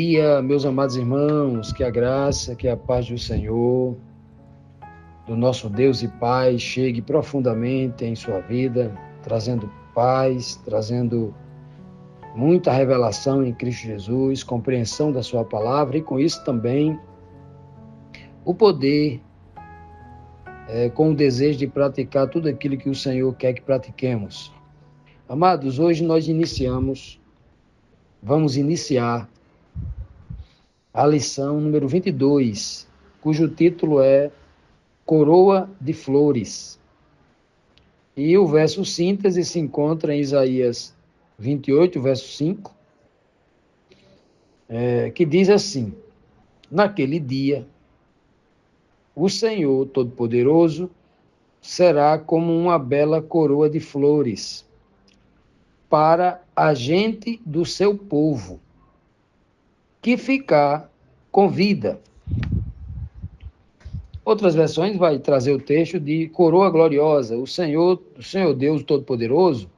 dia, meus amados irmãos, que a graça, que a paz do Senhor, do nosso Deus e Pai, chegue profundamente em sua vida, trazendo paz, trazendo muita revelação em Cristo Jesus, compreensão da sua palavra e com isso também o poder, com o desejo de praticar tudo aquilo que o Senhor quer que pratiquemos. Amados, hoje nós vamos iniciar a lição número 22, cujo título é Coroa de Flores. E o verso síntese se encontra em Isaías 28, verso 5, que diz assim: naquele dia, o Senhor Todo-Poderoso será como uma bela coroa de flores para a gente do seu povo, que ficar com vida. Outras versões vai trazer o texto de coroa gloriosa. O Senhor Deus Todo-Poderoso,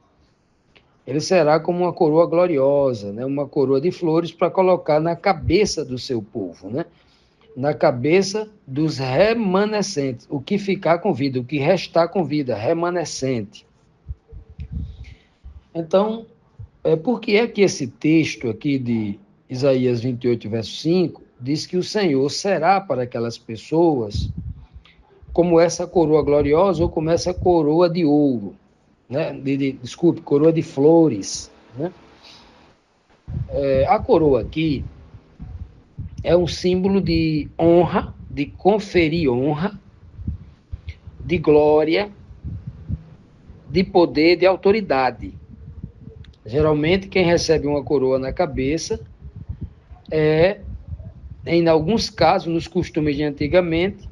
ele será como uma coroa gloriosa, né? Uma coroa de flores para colocar na cabeça do seu povo, né? Na cabeça dos remanescentes, o que ficar com vida, o que restar com vida, remanescente. Então, por que é que esse texto aqui de Isaías 28, verso 5, diz que o Senhor será para aquelas pessoas como essa coroa gloriosa ou como essa coroa de ouro, né? Coroa de flores, né? A coroa aqui é um símbolo de honra, de conferir honra, de glória, de poder, de autoridade. Geralmente, quem recebe uma coroa na cabeça em alguns casos, nos costumes de antigamente,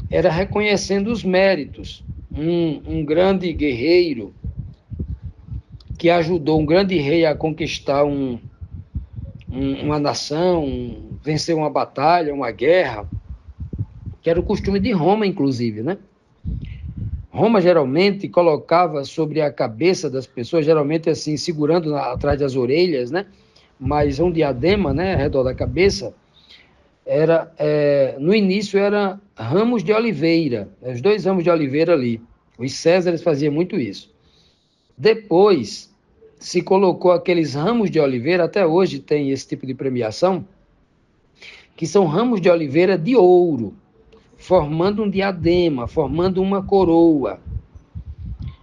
era reconhecendo os méritos. Um grande guerreiro que ajudou um grande rei a conquistar uma nação, vencer uma batalha, uma guerra, que era o costume de Roma, inclusive, né? Roma geralmente colocava sobre a cabeça das pessoas, geralmente assim, segurando atrás das orelhas, né? Mas um diadema, né, ao redor da cabeça, no início era ramos de oliveira, os 2 ramos de oliveira ali. Os Césares faziam muito isso. Depois se colocou aqueles ramos de oliveira, até hoje tem esse tipo de premiação, que são ramos de oliveira de ouro, formando um diadema, formando uma coroa.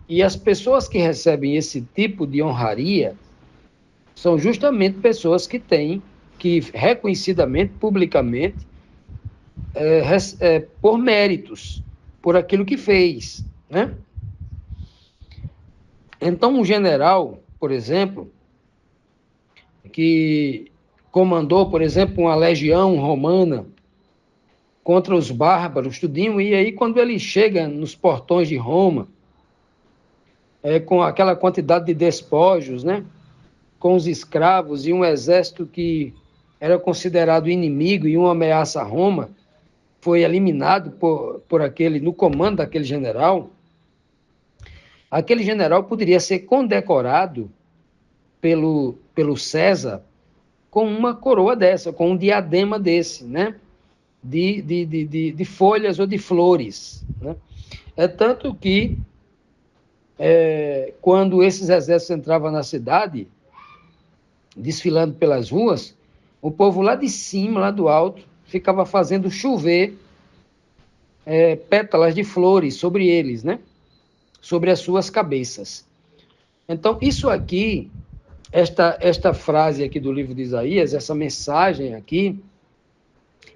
E as pessoas que recebem esse tipo de honraria são justamente pessoas que têm, que reconhecidamente, publicamente, por méritos, por aquilo que fez, né? Então, um general, por exemplo, que comandou, por exemplo, uma legião romana contra os bárbaros, tudinho, e aí quando ele chega nos portões de Roma, com aquela quantidade de despojos, né? Com os escravos e um exército que era considerado inimigo e uma ameaça a Roma, foi eliminado no comando daquele general. Aquele general poderia ser condecorado pelo César com uma coroa dessa, com um diadema desse, né? De folhas ou de flores, né? É tanto que quando esses exércitos entravam na cidade, desfilando pelas ruas, o povo lá de cima, lá do alto, ficava fazendo chover pétalas de flores sobre eles, né? Sobre as suas cabeças. Então, isso aqui, esta frase aqui do livro de Isaías, essa mensagem aqui,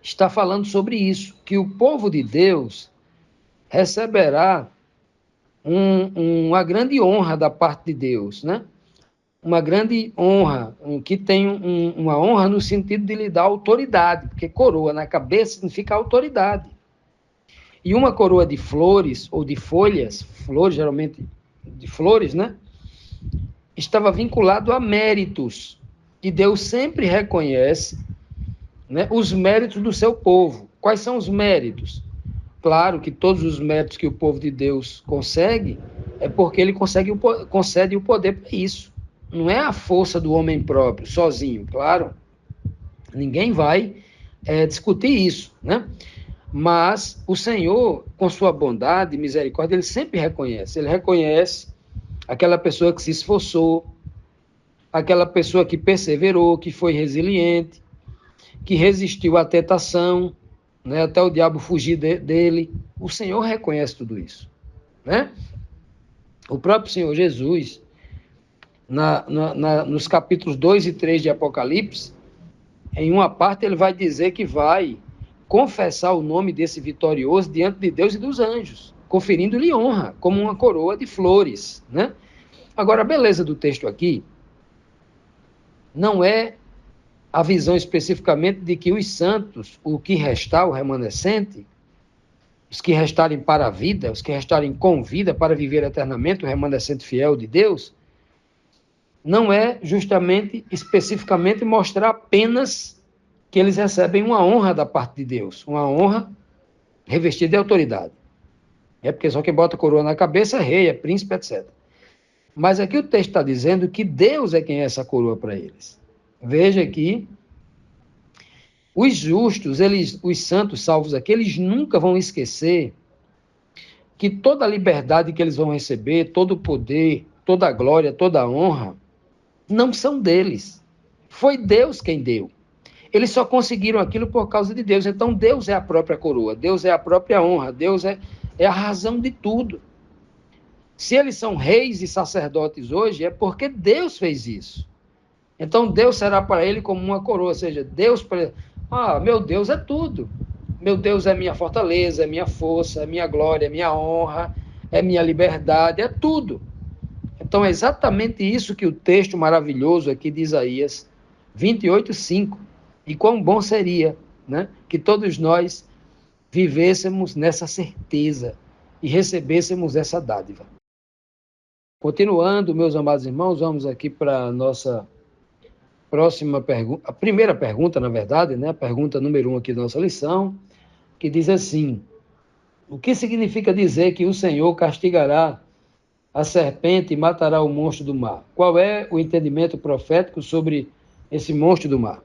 está falando sobre isso, que o povo de Deus receberá uma grande honra da parte de Deus, né? Uma grande honra, que tem uma honra no sentido de lhe dar autoridade, porque coroa na cabeça significa autoridade. E uma coroa de flores, ou de folhas, flores geralmente de flores, né? Estava vinculado a méritos, que Deus sempre reconhece, né, os méritos do seu povo. Quais são os méritos? Claro que todos os méritos que o povo de Deus consegue, é porque ele concede o poder para isso. Não é a força do homem próprio, sozinho, claro. Ninguém vai discutir isso, né? Mas o Senhor, com sua bondade e misericórdia, ele sempre reconhece. Ele reconhece aquela pessoa que se esforçou, aquela pessoa que perseverou, que foi resiliente, que resistiu à tentação, né, até o diabo fugir dele. O Senhor reconhece tudo isso, né? O próprio Senhor Jesus, nos capítulos 2 e 3 de Apocalipse, em uma parte ele vai dizer que vai confessar o nome desse vitorioso diante de Deus e dos anjos, conferindo-lhe honra, como uma coroa de flores, né? Agora, a beleza do texto aqui não é a visão especificamente de que os santos, o que restar, o remanescente, os que restarem para a vida, os que restarem com vida para viver eternamente, o remanescente fiel de Deus, não é justamente, especificamente, mostrar apenas que eles recebem uma honra da parte de Deus, uma honra revestida de autoridade. É porque só quem bota coroa na cabeça é rei, é príncipe, etc. Mas aqui o texto está dizendo que Deus é quem é essa coroa para eles. Veja que os justos, os santos salvos aqui, eles nunca vão esquecer que toda a liberdade que eles vão receber, todo o poder, toda a glória, toda a honra, não são deles. Foi Deus quem deu. Eles só conseguiram aquilo por causa de Deus. Então, Deus é a própria coroa, Deus é a própria honra, Deus é a razão de tudo. Se eles são reis e sacerdotes hoje, é porque Deus fez isso. Então, Deus será para ele como uma coroa, ou seja, Deus para... meu Deus é tudo. Meu Deus é minha fortaleza, é minha força, é minha glória, é minha honra, é minha liberdade, é tudo. Então, é exatamente isso que o texto maravilhoso aqui de Isaías 28:5. E quão bom seria, né, que todos nós vivêssemos nessa certeza e recebêssemos essa dádiva. Continuando, meus amados irmãos, vamos aqui para a nossa próxima pergunta, a primeira pergunta, na verdade, né, a pergunta número 1 aqui da nossa lição, que diz assim: o que significa dizer que o Senhor castigará a serpente e matará o monstro do mar? Qual é o entendimento profético sobre esse monstro do mar?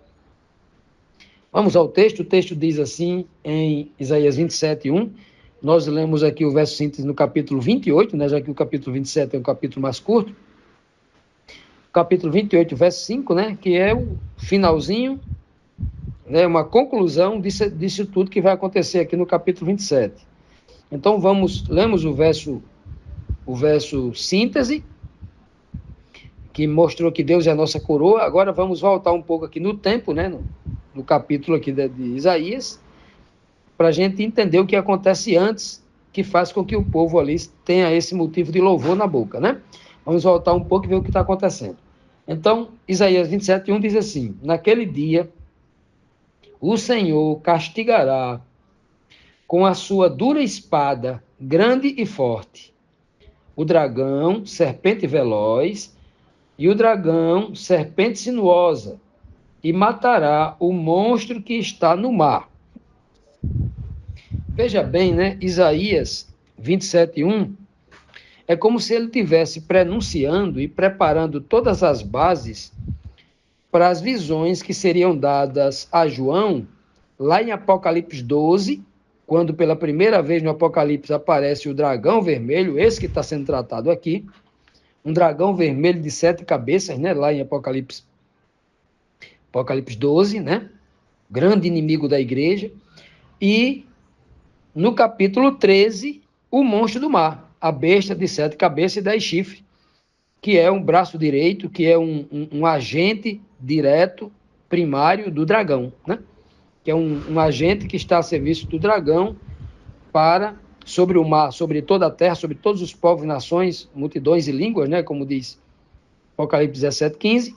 Vamos ao texto. O texto diz assim, em Isaías 27:1, nós lemos aqui o verso síntese no capítulo 28, né, já que o capítulo 27 é um capítulo mais curto. Capítulo 28, verso 5, né, que é o finalzinho, né, uma conclusão disso tudo que vai acontecer aqui no capítulo 27. Então, lemos o verso síntese, que mostrou que Deus é a nossa coroa. Agora vamos voltar um pouco aqui no tempo, né, no capítulo aqui de Isaías, para a gente entender o que acontece antes, que faz com que o povo ali tenha esse motivo de louvor na boca, né? Vamos voltar um pouco e ver o que está acontecendo. Então, Isaías 27:1 diz assim: naquele dia, o Senhor castigará com a sua dura espada, grande e forte, o dragão, serpente veloz, e o dragão, serpente sinuosa, e matará o monstro que está no mar. Veja bem, né? Isaías 27:1 é como se ele estivesse prenunciando e preparando todas as bases para as visões que seriam dadas a João lá em Apocalipse 12, quando pela primeira vez no Apocalipse aparece o dragão vermelho, esse que está sendo tratado aqui, um dragão vermelho de 7 cabeças, né? Lá em Apocalipse 12, né? Grande inimigo da igreja. E no capítulo 13, o monstro do mar, a besta de 7 cabeças e 10 chifres, que é um braço direito, que é um agente direto, primário do dragão, né? Que é um agente que está a serviço do dragão sobre o mar, sobre toda a terra, sobre todos os povos, nações, multidões e línguas, né? Como diz Apocalipse 17:15,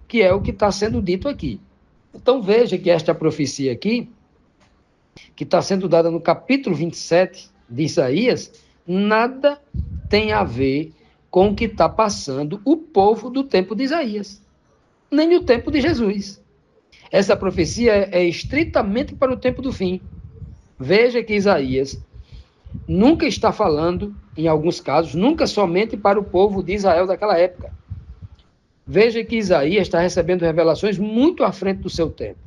que é o que está sendo dito aqui. Então veja que esta profecia aqui, que está sendo dada no capítulo 27 de Isaías, nada tem a ver com o que está passando o povo do tempo de Isaías, nem no tempo de Jesus. Essa profecia é estritamente para o tempo do fim. Veja que Isaías nunca está falando, em alguns casos, nunca somente para o povo de Israel daquela época. Veja que Isaías está recebendo revelações muito à frente do seu tempo.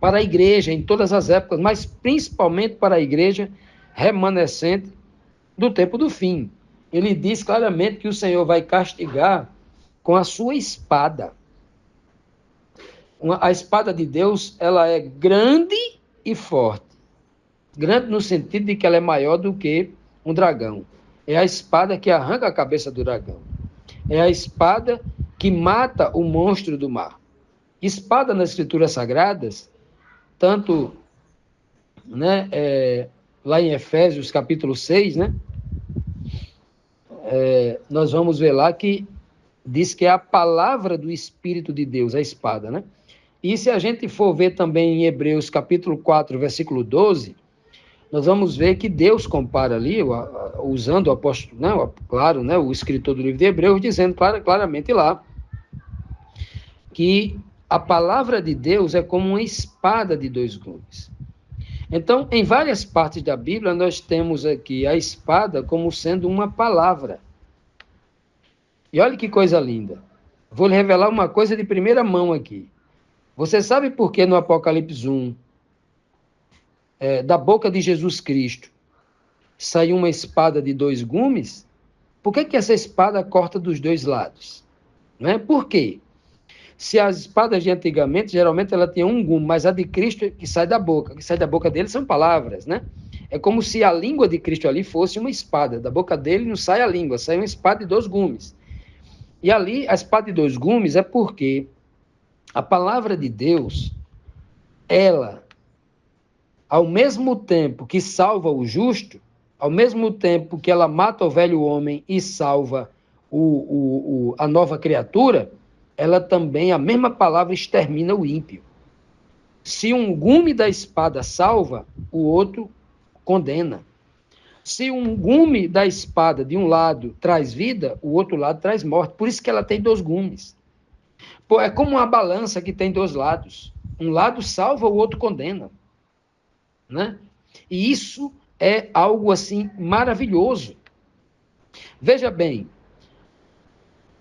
para a igreja em todas as épocas, mas principalmente para a igreja remanescente do tempo do fim. Ele diz claramente que o Senhor vai castigar com a sua espada. A espada de Deus, ela é grande e forte. Grande no sentido de que ela é maior do que um dragão. É a espada que arranca a cabeça do dragão. É a espada que mata o monstro do mar. Espada nas Escrituras Sagradas, tanto lá em Efésios capítulo 6, nós vamos ver lá que diz que é a palavra do Espírito de Deus, a espada, E se a gente for ver também em Hebreus capítulo 4, versículo 12, nós vamos ver que Deus compara ali, usando o apóstolo, claro, o escritor do livro de Hebreus, dizendo claramente lá que a palavra de Deus é como uma espada de dois gumes. Então, em várias partes da Bíblia, nós temos aqui a espada como sendo uma palavra. E olha que coisa linda. Vou lhe revelar uma coisa de primeira mão aqui. Você sabe por que no Apocalipse 1, da boca de Jesus Cristo, saiu uma espada de dois gumes? Por que essa espada corta dos dois lados? Por quê? Se as espadas de antigamente, geralmente ela tinha um gume, mas a de Cristo que sai da boca dele são palavras, É como se a língua de Cristo ali fosse uma espada. Da boca dele não sai a língua, sai uma espada de dois gumes. E ali, a espada de dois gumes é porque a palavra de Deus, ela, ao mesmo tempo que salva o justo, ao mesmo tempo que ela mata o velho homem e salva a nova criatura, ela também, a mesma palavra, extermina o ímpio. Se um gume da espada salva, o outro condena. Se um gume da espada de um lado traz vida, o outro lado traz morte. Por isso que ela tem dois gumes. É como uma balança que tem dois lados. Um lado salva, o outro condena. E isso é algo assim maravilhoso. Veja bem,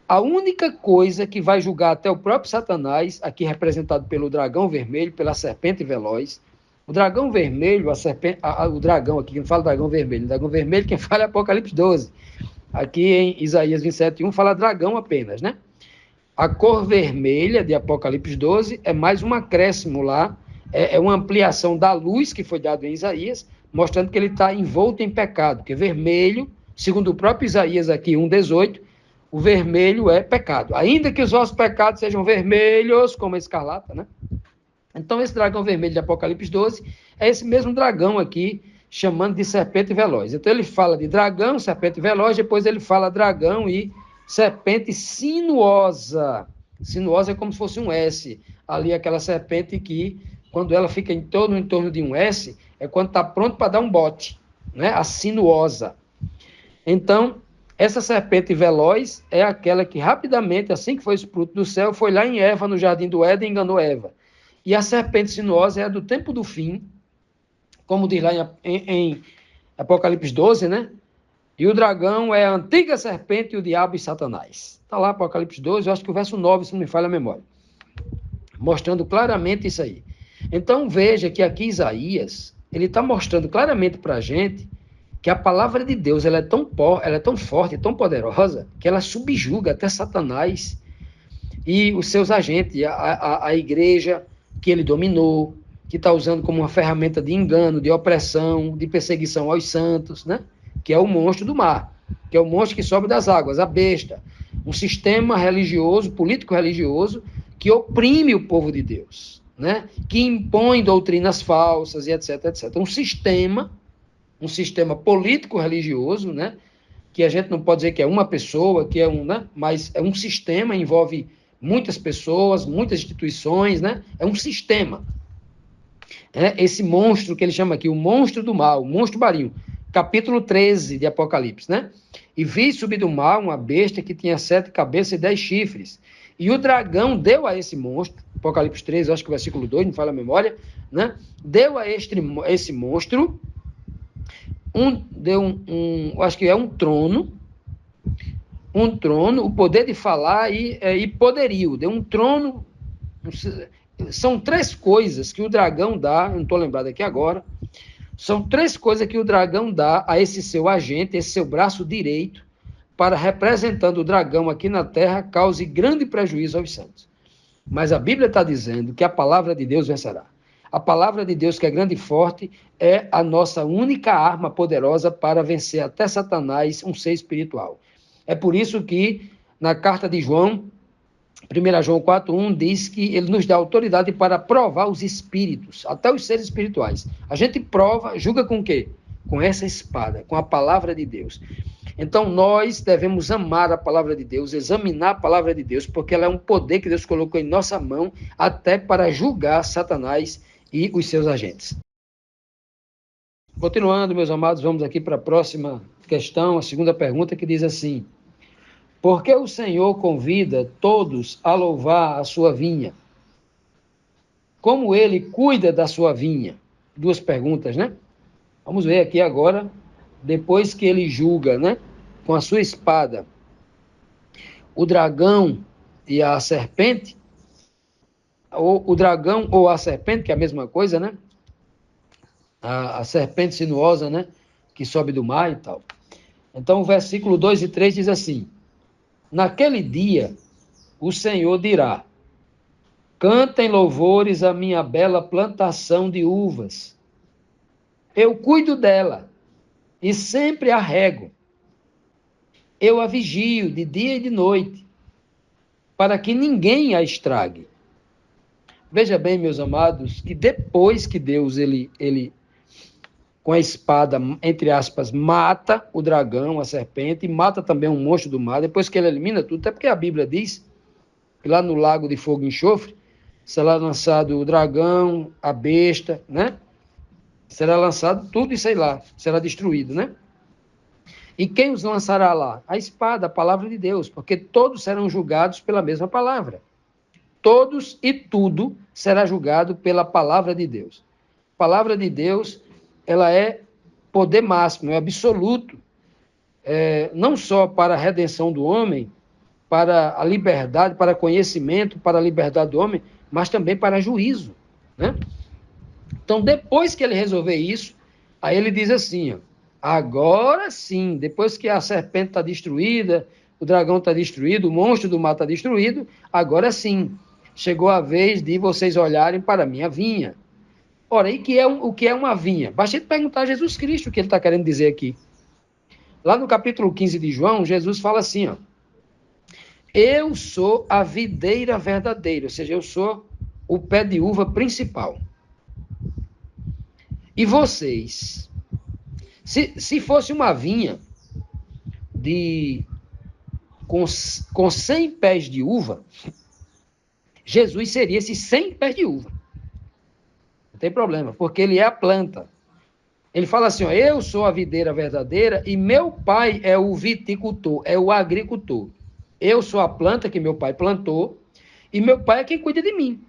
a única coisa que vai julgar até o próprio Satanás, aqui representado pelo dragão vermelho, pela serpente veloz, o dragão vermelho, o dragão aqui, quem fala dragão vermelho, quem fala é Apocalipse 12. Aqui em Isaías 27:1 fala dragão apenas, A cor vermelha de Apocalipse 12 é mais um acréscimo lá, é uma ampliação da luz que foi dada em Isaías, mostrando que ele está envolto em pecado, porque vermelho, segundo o próprio Isaías aqui 1:18, o vermelho é pecado. Ainda que os vossos pecados sejam vermelhos, como a escarlata, Então, esse dragão vermelho de Apocalipse 12 é esse mesmo dragão aqui, chamando de serpente veloz. Então, ele fala de dragão, serpente veloz, depois ele fala dragão e serpente sinuosa. Sinuosa é como se fosse um S. Ali, aquela serpente que, quando ela fica em torno de um S, é quando está pronto para dar um bote, A sinuosa. Então, essa serpente veloz é aquela que rapidamente, assim que foi expulso do céu, foi lá em Eva, no jardim do Éden, e enganou Eva. E a serpente sinuosa é a do tempo do fim, como diz lá em Apocalipse 12, E o dragão é a antiga serpente, o diabo e Satanás. Está lá Apocalipse 12, eu acho que o verso 9, se não me falha a memória. Mostrando claramente isso aí. Então veja que aqui Isaías, ele está mostrando claramente para a gente que a palavra de Deus ela é tão forte, tão poderosa, que ela subjuga até Satanás e os seus agentes, a igreja que ele dominou, que está usando como uma ferramenta de engano, de opressão, de perseguição aos santos, que é o monstro do mar, que é o monstro que sobe das águas, a besta, um sistema religioso, político-religioso, que oprime o povo de Deus, que impõe doutrinas falsas e etc, etc. Um sistema político-religioso, que a gente não pode dizer que é uma pessoa, que é mas é um sistema, envolve muitas pessoas, muitas instituições, é um sistema. Esse monstro que ele chama aqui, o monstro do mal, o monstro marinho, capítulo 13 de Apocalipse, E vi subir do mar uma besta que tinha 7 cabeças e 10 chifres. E o dragão deu a esse monstro, Apocalipse 13, acho que o versículo 2, não fala a memória, Deu a esse monstro, acho que é um trono, o poder de falar e poderio, deu um trono, são 3 coisas que o dragão dá, eu não estou lembrado aqui agora, são 3 coisas que o dragão dá a esse seu agente, esse seu braço direito, para, representando o dragão aqui na terra, cause grande prejuízo aos santos. Mas a Bíblia está dizendo que a palavra de Deus vencerá. A palavra de Deus, que é grande e forte, é a nossa única arma poderosa para vencer até Satanás, um ser espiritual. É por isso que, na carta de João, 1 João 4,1, diz que ele nos dá autoridade para provar os espíritos, até os seres espirituais. A gente prova, julga com o quê? Com essa espada, com a palavra de Deus. Então, nós devemos amar a palavra de Deus, examinar a palavra de Deus, porque ela é um poder que Deus colocou em nossa mão, até para julgar Satanás e os seus agentes. Continuando, meus amados, vamos aqui para a próxima questão, a segunda pergunta, que diz assim: por que o Senhor convida todos a louvar a sua vinha? Como ele cuida da sua vinha? 2 perguntas, né? Vamos ver aqui agora, depois que ele julga, né, com a sua espada, o dragão e a serpente, ou o dragão ou a serpente, que é a mesma coisa, né? A serpente sinuosa, né, que sobe do mar e tal. Então, o versículo 2 e 3 diz assim: naquele dia, o Senhor dirá: cantem louvores à minha bela plantação de uvas. Eu cuido dela e sempre a rego. Eu a vigio de dia e de noite, para que ninguém a estrague. Veja bem, meus amados, que depois que Deus, ele com a espada, entre aspas, mata o dragão, a serpente, e mata também um monstro do mar, depois que ele elimina tudo, até porque a Bíblia diz que lá no lago de fogo e enxofre, será lançado o dragão, a besta, né? Será lançado tudo e sei lá, será destruído, né? E quem os lançará lá? A espada, a palavra de Deus, porque todos serão julgados pela mesma palavra. Todos e tudo será julgado pela palavra de Deus. A palavra de Deus, ela é poder máximo, é absoluto, não só para a redenção do homem, para a liberdade, para conhecimento, para a liberdade do homem, mas também para juízo, né? Então, depois que ele resolver isso, aí ele diz assim, ó, agora sim, depois que a serpente está destruída, o dragão está destruído, o monstro do mar está destruído, agora sim, chegou a vez de vocês olharem para a minha vinha. Ora, e o que é uma vinha? Basta perguntar a Jesus Cristo o que ele está querendo dizer aqui. Lá no capítulo 15 de João, Jesus fala assim, ó, eu sou a videira verdadeira, ou seja, eu sou o pé de uva principal. E vocês, se fosse uma vinha com 100 pés de uva, Jesus seria esses 100 pés de uva. Não tem problema, porque ele é a planta. Ele fala assim, ó, eu sou a videira verdadeira e meu pai é o viticultor, é o agricultor. Eu sou a planta que meu pai plantou e meu pai é quem cuida de mim.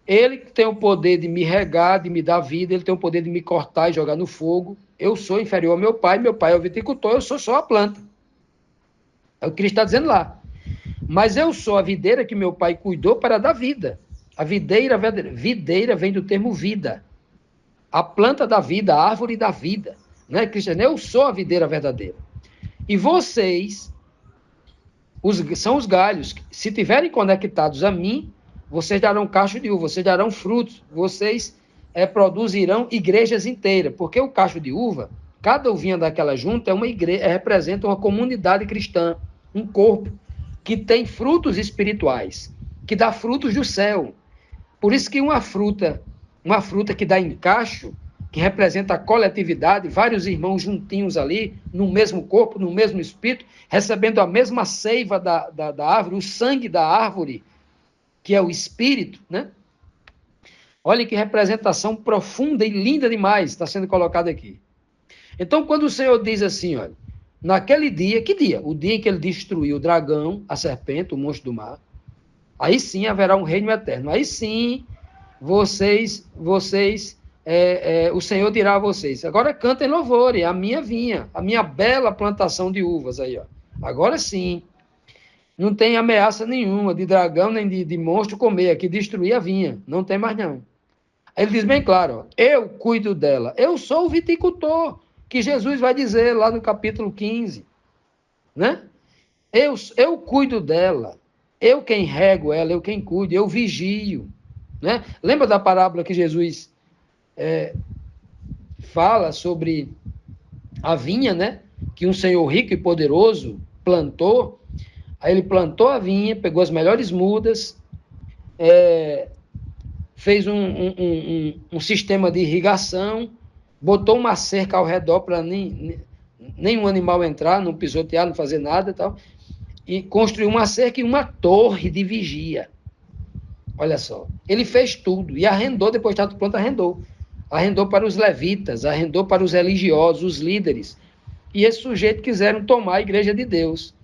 Ele tem o poder de me regar, de me dar vida, ele tem o poder de me cortar e jogar no fogo. Eu sou inferior ao meu pai é o viticultor, eu sou só a planta. É o que ele está dizendo lá. Mas eu sou a videira que meu pai cuidou para dar vida. A videira vem do termo vida. A planta da vida, a árvore da vida. Né, Cristiano? Eu sou a videira verdadeira. E vocês são os galhos. Se estiverem conectados a mim, vocês darão cacho de uva, vocês darão frutos, vocês produzirão igrejas inteiras, porque o cacho de uva, cada uvinha daquela junta é uma igreja, representa uma comunidade cristã, um corpo que tem frutos espirituais, que dá frutos do céu. Por isso que uma fruta que dá em cacho, que representa a coletividade, vários irmãos juntinhos ali, no mesmo corpo, no mesmo espírito, recebendo a mesma seiva da árvore, o sangue da árvore, que é o espírito, né? Olha que representação profunda e linda demais está sendo colocada aqui. Então, quando o Senhor diz assim, olha, naquele dia, que dia? O dia em que ele destruiu o dragão, a serpente, o monstro do mar, aí sim haverá um reino eterno. Aí sim, o Senhor dirá a vocês, agora cantem louvores, a minha vinha, a minha bela plantação de uvas aí, ó. Agora sim. Não tem ameaça nenhuma de dragão nem de monstro comer, aqui destruir a vinha. Não tem mais não. Ele diz bem claro, ó, eu cuido dela. Eu sou o viticultor, que Jesus vai dizer lá no capítulo 15. Né? Eu cuido dela. Eu quem rego ela, eu quem cuido, eu vigio. Né? Lembra da parábola que Jesus fala sobre a vinha, né? Que um senhor rico e poderoso plantou. Aí ele plantou a vinha, pegou as melhores mudas, fez um sistema de irrigação, botou uma cerca ao redor para nenhum animal entrar, não pisotear, não fazer nada e tal, e construiu uma cerca e uma torre de vigia. Olha só, ele fez tudo e arrendou, depois de estar pronto, arrendou. Arrendou para os levitas, arrendou para os religiosos, os líderes. E esse sujeito quiseram tomar a igreja de Deus,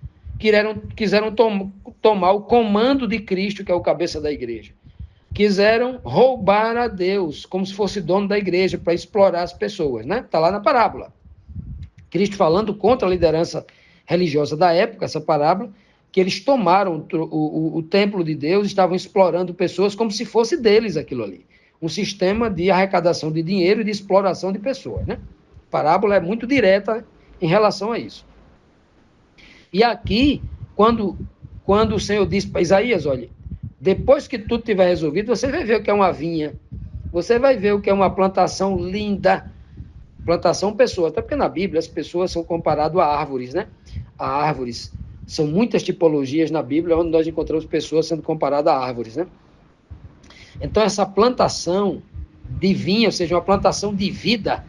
quiseram tomar o comando de Cristo, que é o cabeça da igreja. Quiseram roubar a Deus, como se fosse dono da igreja, para explorar as pessoas, né? Está lá na parábola. Cristo falando contra a liderança religiosa da época, essa parábola, que eles tomaram o templo de Deus, estavam explorando pessoas como se fosse deles aquilo ali. Um sistema de arrecadação de dinheiro e de exploração de pessoas, né? A parábola é muito direta em relação a isso. E aqui, quando o Senhor diz para Isaías, olha, depois que tudo tiver resolvido, você vai ver o que é uma vinha, você vai ver o que é uma plantação linda, plantação pessoa, até porque na Bíblia as pessoas são comparadas a árvores, né? A árvores. São muitas tipologias na Bíblia onde nós encontramos pessoas sendo comparadas a árvores, né? Então, essa plantação de vinha, ou seja, uma plantação de vida,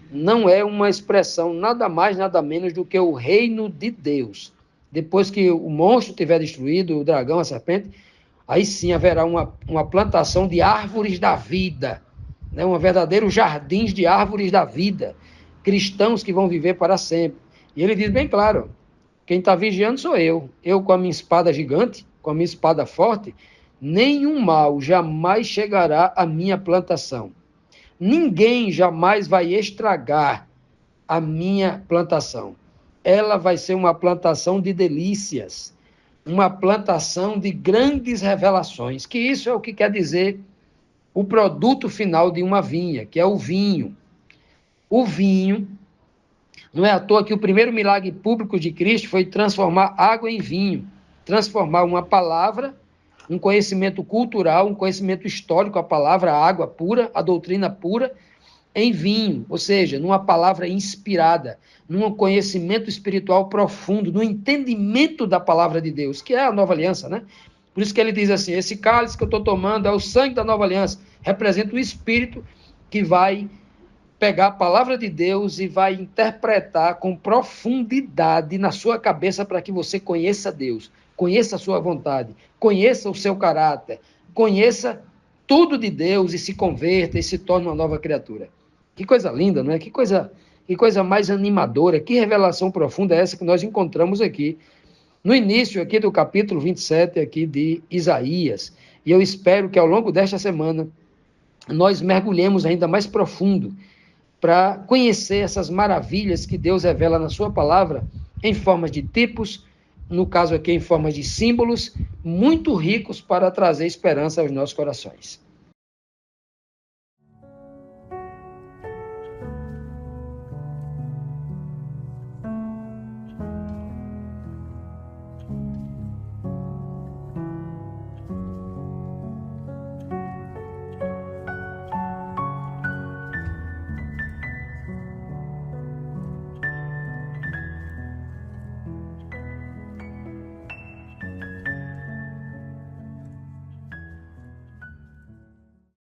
não é uma expressão nada mais, nada menos do que o reino de Deus. Depois que o monstro tiver destruído, o dragão, a serpente, aí sim haverá uma plantação de árvores da vida, né? Um verdadeiro jardim de árvores da vida, cristãos que vão viver para sempre. E ele diz bem claro, quem está vigiando sou eu com a minha espada gigante, com a minha espada forte, nenhum mal jamais chegará à minha plantação. Ninguém jamais vai estragar a minha plantação. Ela vai ser uma plantação de delícias, uma plantação de grandes revelações, que isso é o que quer dizer o produto final de uma vinha, que é o vinho. O vinho, não é à toa que o primeiro milagre público de Cristo foi transformar água em vinho, transformar uma palavra, um conhecimento cultural, um conhecimento histórico, a palavra, a água pura, a doutrina pura, em vinho, ou seja, numa palavra inspirada, num conhecimento espiritual profundo, no entendimento da palavra de Deus, que é a nova aliança, né? Por isso que ele diz assim, esse cálice que eu estou tomando é o sangue da nova aliança, representa o Espírito que vai pegar a palavra de Deus e vai interpretar com profundidade na sua cabeça para que você conheça Deus, conheça a sua vontade, conheça o seu caráter, conheça tudo de Deus e se converta e se torne uma nova criatura. Que coisa linda, não é? Que coisa mais animadora, que revelação profunda é essa que nós encontramos aqui, no início aqui do capítulo 27 aqui de Isaías. E eu espero que ao longo desta semana nós mergulhemos ainda mais profundo para conhecer essas maravilhas que Deus revela na sua palavra em formas de tipos, no caso aqui em formas de símbolos, muito ricos para trazer esperança aos nossos corações.